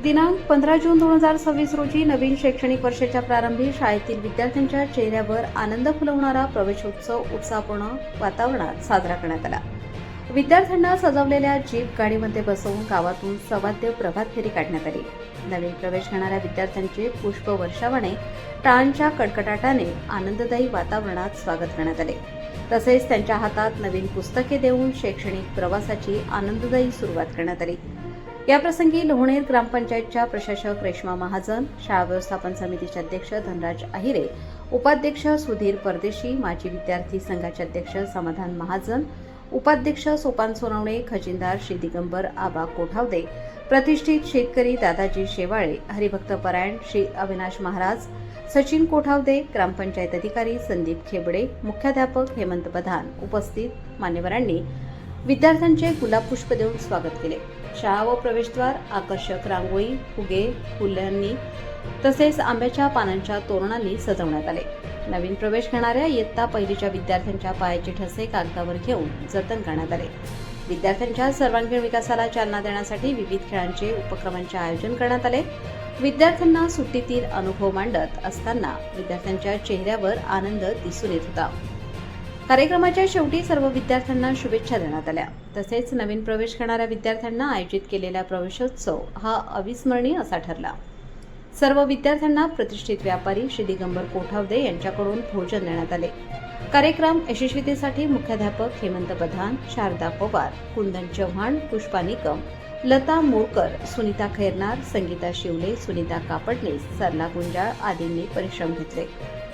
दिनांक 15 जून 2026 रोजी नवीन शैक्षणिक वर्षाच्या प्रारंभी शाळेतील विद्यार्थ्यांच्या चेहऱ्यावर आनंद फुलवणारा प्रवेशोत्सव उत्साहपूर्ण वातावरणात साजरा करण्यात आला। विद्यार्थ्यांना सजवलेल्या जीप गाडीमध्ये बसवून गावातून सवाद्य प्रभात फेरी काढण्यात आली। नवीन प्रवेश घेणाऱ्या विद्यार्थ्यांचे पुष्प वर्षावाने टाळांच्या कडकडाटाने आनंददायी वातावरणात स्वागत करण्यात आले। तसेच त्यांच्या हातात नवीन पुस्तके देऊन शैक्षणिक प्रवासाची आनंददायी सुरुवात करण्यात आली। याप्रसंगी लोहणेर ग्रामपंचायतच्या प्रशासक रेश्मा महाजन, शाळा व्यवस्थापन समितीचे अध्यक्ष धनराज आहिरे, उपाध्यक्ष सुधीर परदेशी, माजी विद्यार्थी संघाचे अध्यक्ष समाधान महाजन, उपाध्यक्ष सोपान सोनवणे, खजिनदार श्री दिगंबर आबा कोठावदे, प्रतिष्ठित शेतकरी दादाजी शेवाळे, हरिभक्त परायण श्री अविनाश महाराज, सचिन कोठावदे, ग्रामपंचायत अधिकारी संदीप खेबडे, मुख्याध्यापक हेमंत प्रधान उपस्थित मान्यवरांनी विद्यार्थ्यांचे गुलाब पुष्प देऊन स्वागत केले। शाळा व प्रवेशद्वार आकर्षक रांगोळी, फुगे, फुलांनी तसेच आंब्याच्या पानांच्या तोरणांनी सजवण्यात आले। नवीन प्रवेश घेणाऱ्या इयत्ता पहिलीच्या विद्यार्थ्यांच्या पायाचे ठसे कागदावर घेऊन जतन करण्यात आले। विद्यार्थ्यांच्या सर्वांगीण विकासाला चालना देण्यासाठी विविध खेळांचे उपक्रमांचे आयोजन करण्यात आले। विद्यार्थ्यांना सुट्टीतील अनुभव मांडत असताना विद्यार्थ्यांच्या चेहऱ्यावर आनंद दिसून येत होता। कार्यक्रमाच्या शेवटी सर्व विद्यार्थ्यांना शुभेच्छा देण्यात आल्या। तसेच नवीन प्रवेश करणाऱ्या विद्यार्थ्यांना आयोजित केलेला प्रवेशोत्सव हा अविस्मरणीय असा ठरला। सर्व विद्यार्थ्यांना प्रतिष्ठित व्यापारी श्री दिगंबर कोठावदे यांच्याकडून भोजन देण्यात आले। कार्यक्रम यशस्वीतेसाठी मुख्याध्यापक हेमंत प्रधान, शारदा पवार, कुंदन चव्हाण, पुष्पा निकम, लता मोरकर, सुनीता खैरनार, संगीता शिवले, सुनीता कापडणीस, सरला गुंजाळ आदींनी परिश्रम घेतले।